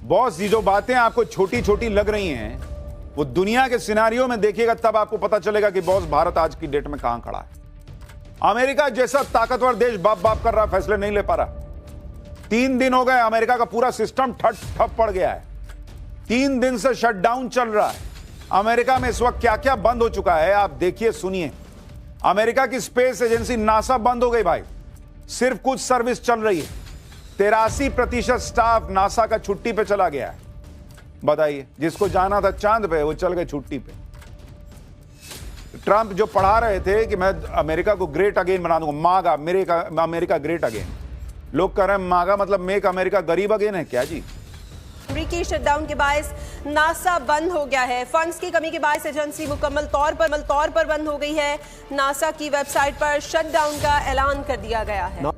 Boss, ये जो बातें आपको छोटी छोटी लग रही हैं, वो दुनिया के सिनारियों में देखिएगा तब आपको पता चलेगा कि बॉस भारत आज की डेट में कहां खड़ा है। अमेरिका जैसा ताकतवर देश बाप बाप कर रहा, फैसले नहीं ले पा रहा। 3 दिन हो गए, अमेरिका का पूरा सिस्टम ठप पड़ गया है। 3 दिन से शटडाउन चल रहा है। अमेरिका में इस वक्त क्या क्या बंद हो चुका है आप देखिए, सुनिए। अमेरिका की स्पेस एजेंसी नासा बंद हो गई भाई, सिर्फ कुछ सर्विस चल रही है। 83% स्टाफ नासा का छुट्टी पे चला गया है। बताइए, जिसको जाना था चांद पे वो चल गए छुट्टी पे। ट्रंप जो पढ़ा रहे थे कि मैं अमेरिका को ग्रेट अगेन बना दूंगा, मागा अमेरिका ग्रेट अगेन, लोग कह रहे हैं मागा मतलब मेक अमेरिका गरीब अगेन है क्या जी? अमेरिकी शटडाउन के बायस नासा बंद हो गया है। फंड्स की कमी के बायस एजेंसी मुकम्मल तौर पर बंद हो गई है। नासा की वेबसाइट पर शटडाउन का ऐलान कर दिया गया है।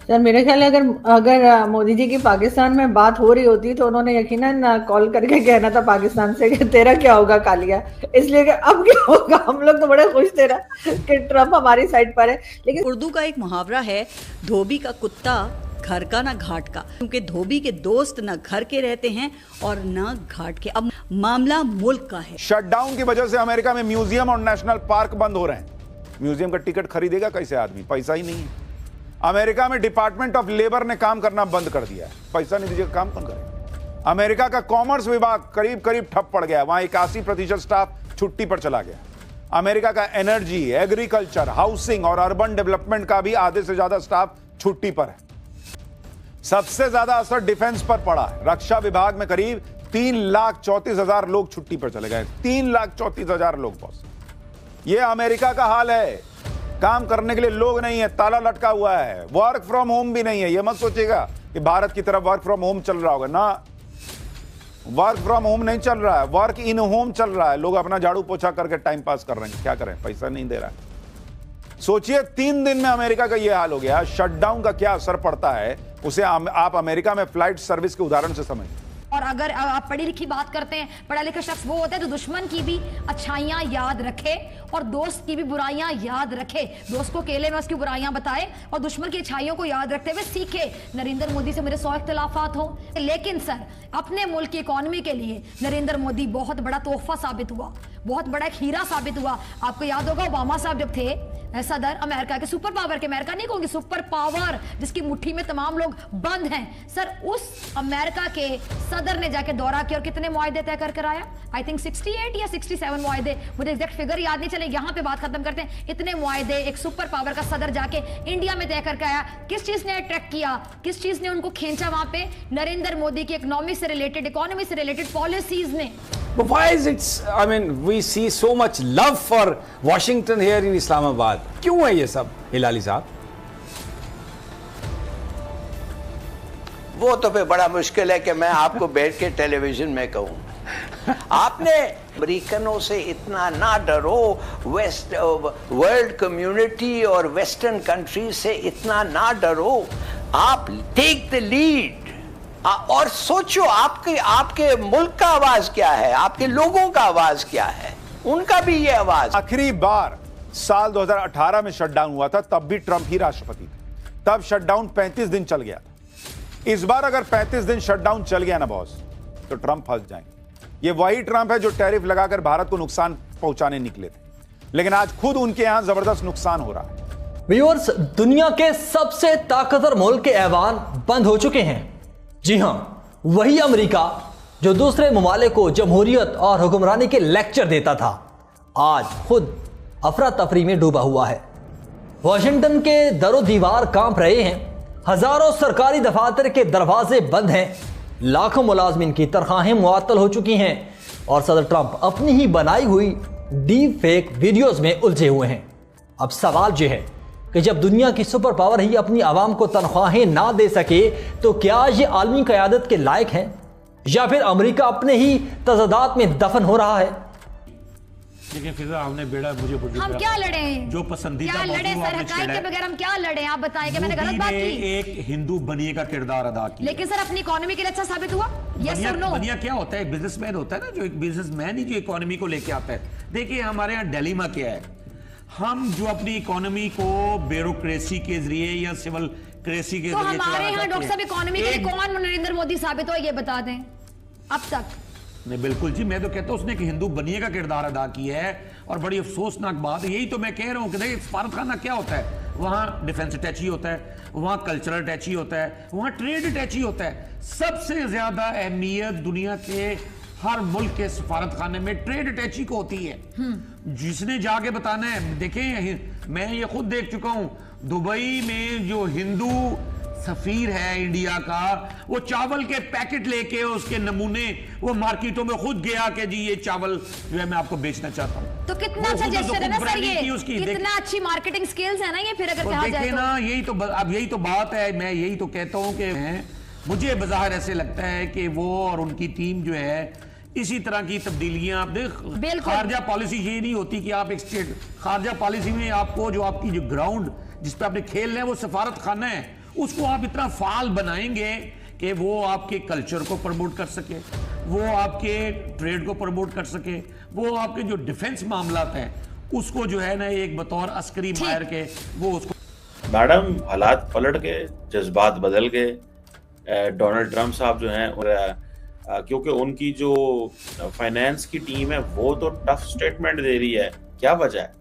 सर मेरे ख्याल है अगर मोदी जी की पाकिस्तान में बात हो रही होती तो उन्होंने यकीनन कॉल करके कहना था पाकिस्तान से कि तेरा क्या होगा कालिया, इसलिए कि अब क्या होगा। हम लोग तो बड़े खुश थे ना कि ट्रंप हमारी साइड पर है। लेकिन उर्दू का एक मुहावरा है, धोबी का कुत्ता घर का ना घाट का, क्योंकि धोबी के दोस्त ना घर के रहते हैं और ना घाट के। अब मामला मुल्क का है। शटडाउन की वजह से अमेरिका में म्यूजियम और नेशनल पार्क बंद हो रहे हैं। म्यूजियम का टिकट खरीदेगा कैसे आदमी, पैसा ही नहीं है। अमेरिका में डिपार्टमेंट ऑफ लेबर ने काम करना बंद कर दिया है, पैसा नहीं दीजिएगा काम कौन करे। अमेरिका का कॉमर्स विभाग करीब ठप पड़ गया, वहां 81% स्टाफ छुट्टी पर चला गया। अमेरिका का एनर्जी, एग्रीकल्चर, हाउसिंग और अर्बन डेवलपमेंट का भी आधे से ज्यादा स्टाफ छुट्टी पर है। सबसे ज्यादा असर डिफेंस पर पड़ा है। रक्षा विभाग में करीब 3,34,000 लोग छुट्टी पर चले गए। 3,34,000 लोग बॉस। ये अमेरिका का हाल है। काम करने के लिए लोग नहीं है, ताला लटका हुआ है। वर्क फ्रॉम होम भी नहीं है। ये मत सोचिएगा कि भारत की तरफ वर्क फ्रॉम होम चल रहा होगा ना, वर्क फ्रॉम होम नहीं चल रहा है, वर्क इन होम चल रहा है। लोग अपना झाड़ू पोछा करके टाइम पास कर रहे हैं, क्या करें, पैसा नहीं दे रहा है। सोचिए 3 दिन में अमेरिका का यह हाल हो गया। शटडाउन का क्या असर पड़ता है उसे आप अमेरिका में फ्लाइट सर्विस के उदाहरण से समझिए। और अगर आप पढ़ी लिखी बात करते हैं, पढ़ा लिखा शख्स वो होता है जो दुश्मन की भी अच्छाइयां याद रखे और दोस्त की भी बुराइयां याद रखे। दोस्त को केले में उसकी बुराइयां बताए और दुश्मन की अच्छाइयों को याद रखते हुए सीखे। नरेंद्र मोदी से मेरे 100 इख्तिलाफात हो, लेकिन सर अपने मुल्क की इकोनॉमी के लिए नरेंद्र मोदी बहुत बड़ा तोहफा साबित हुआ, बहुत बड़ा एक हीरा साबित हुआ। आपको याद होगा ओबामा साहब जब थे सदर, अमेरिका के सुपर पावर के, अमेरिका नहीं कहूंगी, सुपर पावर जिसकी मुट्ठी में तमाम लोग बंद हैं, सर उस अमेरिका के सदर ने जाके दौरा किया और कितने मुआहदे तय कर आया। आई थिंक 68 या 67 मुआहदे, मुझे एग्जैक्ट फिगर याद नहीं चले। यहां पे बात खत्म करते हैं। इतने मुआहदे एक सुपर पावर का सदर जाके इंडिया में तय करके आया। किस चीज ने अट्रैक्ट किया, किस चीज ने उनको खींचा वहां पे? नरेंद्र मोदी की इकोनॉमी से रिलेटेड पॉलिसीज ने। But why is it, I mean, we see so much love for Washington here in Islamabad? क्यों है ये सब हिलाली साहब? वो तो फिर बड़ा मुश्किल है कि मैं आपको बैठ के टेलीविजन में कहूँ। आपने अमेरिकनों से इतना ना डरो, वर्ल्ड कम्युनिटी और वेस्टर्न कंट्री से इतना ना डरो। आप टेक द लीड और सोचो आपके मुल्क का आवाज क्या है, आपके लोगों का आवाज क्या है, उनका भी ये आवाज। आखिरी बार साल 2018 में शटडाउन हुआ था, तब भी ट्रंप ही राष्ट्रपति थे। तब शटडाउन 35 दिन चल गया था। इस बार अगर 35 दिन शटडाउन चल गया ना बॉस, तो ट्रंप फंस जाएंगे। ये वही ट्रंप है जो टैरिफ लगाकर भारत को नुकसान पहुंचाने निकले थे, लेकिन आज खुद उनके यहां जबरदस्त नुकसान हो रहा है। व्यूअर्स, दुनिया के सबसे ताकतवर मुल्क के ऐवान बंद हो चुके हैं। जी हां, वही अमेरिका जो दूसरे ममालिक को जमहूरियत और हुक्मरानी के लेक्चर देता था, आज खुद अफरा तफरी में डूबा हुआ है। वाशिंगटन के दरो दीवार कांप रहे हैं, हजारों सरकारी दफातर के दरवाजे बंद हैं, लाखों मुलाजमीन की तनख्वाहें मुअत्तल हो चुकी हैं और सदर ट्रंप अपनी ही बनाई हुई डीप फेक वीडियोज में उलझे हुए हैं। अब सवाल यह है कि जब दुनिया की सुपर पावर ही अपनी आवाम को तनख्वाहें ना दे सके, तो क्या ये आलमी क़यादत के लायक हैं, या फिर अमेरिका अपने ही तज़ादात में दफन हो रहा है? लेकिन फिजा हमने बेड़ा मुझे हम क्या लड़े, जो पसंदीदा क्या लड़े सर, हकायत के बगैर हम क्या लड़े? आप बताएं कि मैंने गलत बात की? एक हिंदू बनिए का किरदार अदा किया, लेकिन सर अपनी इकोनॉमी के लिए अच्छा साबित हुआ। यस और नो? बनिया क्या होता है? बिजनेसमैन होता है ना, जो एक बिजनेसमैन ही जो इकोनॉमी को लेके आता है। देखिए हमारे यहाँ डिलेमा क्या है, हम जो अपनी इकोनॉमी को ब्यूरोक्रेसी के जरिए या सिविल क्रेसी के तो जरिए हमारे यहाँ डॉक्टर साहब इकोनॉमी के लिए कौन नरेंद्र मोदी साबित हो, ये बता दें। अब तक? नहीं बिल्कुल जी, मैं तो कहता हूँ उसने एक हिंदू बनिए का किरदार अदा किया है और बड़ी अफसोसनाक बात है। यही तो मैं कह रहा हूँ कि देखिए सफारतखाना क्या होता है, वहाँ डिफेंस अटैची होता है, वहाँ कल्चरल अटैची होता है, वहाँ ट्रेड अटैची होता है। सबसे ज्यादा अहमियत दुनिया के हर मुल्क के सफारतखाने में ट्रेड अटैची को होती है। जिसने जाके बताना है, देखें मैं ये खुद देख चुका हूँ, दुबई में जो हिंदू सफीर है इंडिया का, वो चावल के पैकेट लेके उसके नमूने वो मार्केटों में खुद गया कि जी ये चावल जो है मैं आपको बेचना चाहता हूँ। तो कितना अच्छा जेस्चर है ना सर ये, कितना अच्छी मार्केटिंग स्किल्स है ना ये, फिर अगर कहा जाए तो ना यही तो बात है। मैं यही तो कहता हूँ कि मुझे बाज़ाहिर ऐसे लगता है कि वो और उनकी टीम जो है इसी तरह की तब्दीलियां आप देख, खारजा पॉलिसी ये नहीं होती कि आप एक स्टेट, खारजा पॉलिसी में आपको जो आपकी जो ग्राउंड जिस पे आपने खेलना है वो सफारत खाना है, उसको आप इतना फाल बनाएंगे कि वो आपके कल्चर को प्रमोट कर सके, वो आपके ट्रेड को प्रमोट कर सके, वो आपके जो डिफेंस मामलात हैं उसको जो है ना एक बतौर अस्करी माहिर के वो उसको। मैडम हालात पलट गए, जज्बात बदल गए। डोनाल्ड ट्रंप साहब जो हैं क्योंकि उनकी जो फाइनेंस की टीम है वो तो टफ स्टेटमेंट दे रही है, क्या वजह है?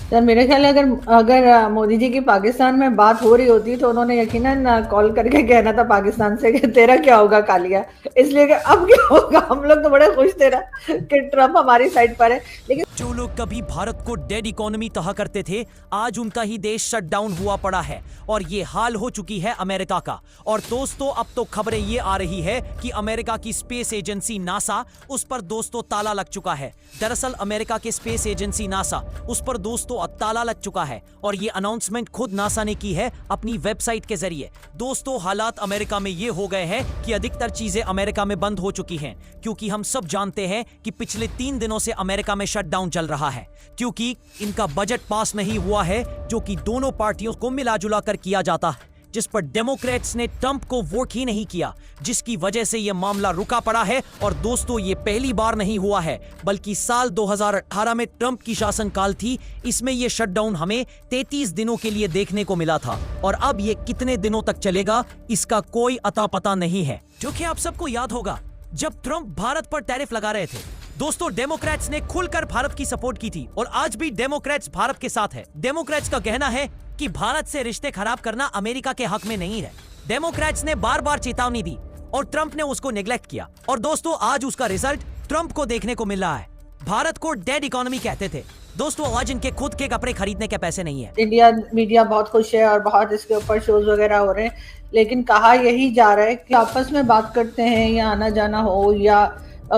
सर मेरे ख्याल है अगर मोदी जी की पाकिस्तान में बात हो रही होती तो उन्होंने यकीनन कॉल करके कहना था पाकिस्तान से कि तेरा क्या होगा कालिया। इसलिए कि अब क्या होगा, हम लोग तो बड़े खुश थे ना कि ट्रंप हमारी साइड पर है। लेकिन जो लोग कभी भारत को डेड इकोनॉमी कहा करते थे, आज उनका ही देश शट डाउन हुआ पड़ा है और ये हाल हो चुकी है अमेरिका का। और दोस्तों अब तो खबरें ये आ रही है कि अमेरिका की स्पेस एजेंसी नासा, उस पर दोस्तों ताला लग चुका है। दरअसल अमेरिका की स्पेस एजेंसी नासा, उस पर दोस्तों ताला लग चुका है और ये अनाउंसमेंट खुद नासा ने की है अपनी वेबसाइट के जरिए। दोस्तों हालात अमेरिका में ये हो गए हैं कि अधिकतर चीजें अमेरिका में बंद हो चुकी हैं, क्योंकि हम सब जानते हैं कि पिछले 3 दिनों से अमेरिका में शटडाउन चल रहा है, क्योंकि इनका बजट पास नहीं हुआ है, जो कि दोनों पार्टियों को मिलाजुला कर किया जाता है, जिस पर डेमोक्रेट्स ने ट्रंप को वोट ही नहीं किया, जिसकी वजह से यह मामला रुका पड़ा है। और दोस्तों ये पहली बार नहीं हुआ है, बल्कि साल 2018 में ट्रंप की शासनकाल थी, इसमें यह शटडाउन हमें 33 दिनों के लिए देखने को मिला था। और अब ये कितने दिनों तक चलेगा इसका कोई अता पता नहीं है। क्योंकि आप सबको याद होगा जब ट्रंप भारत पर टैरिफ लगा रहे थे, दोस्तों डेमोक्रेट्स ने खुलकर भारत की सपोर्ट की थी और आज भी डेमोक्रेट्स भारत के साथ है। डेमोक्रेट्स का कहना है कि भारत से रिश्ते खराब करना अमेरिका के हक में नहीं है। डेमोक्रेट्स ने बार बार चेतावनी दी और ट्रंप ने उसको नेग्लेक्ट किया और दोस्तों आज उसका रिजल्ट ट्रंप को देखने को मिल रहा है। भारत को डेड इकोनॉमी कहते थे दोस्तों, आज इनके खुद के कपड़े खरीदने के पैसे नहीं है। इंडिया मीडिया बहुत खुश है और बहुत इसके ऊपर शोज वगैरह हो रहे हैं, लेकिन कहा यही जा रहा है कि आपस में बात करते हैं या आना जाना हो या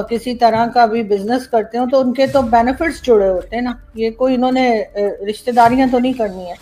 किसी तरह का भी बिजनेस करते हो तो उनके तो बेनिफिट्स जुड़े होते हैं ना, ये कोई इन्होंने रिश्तेदारियां तो नहीं करनी है।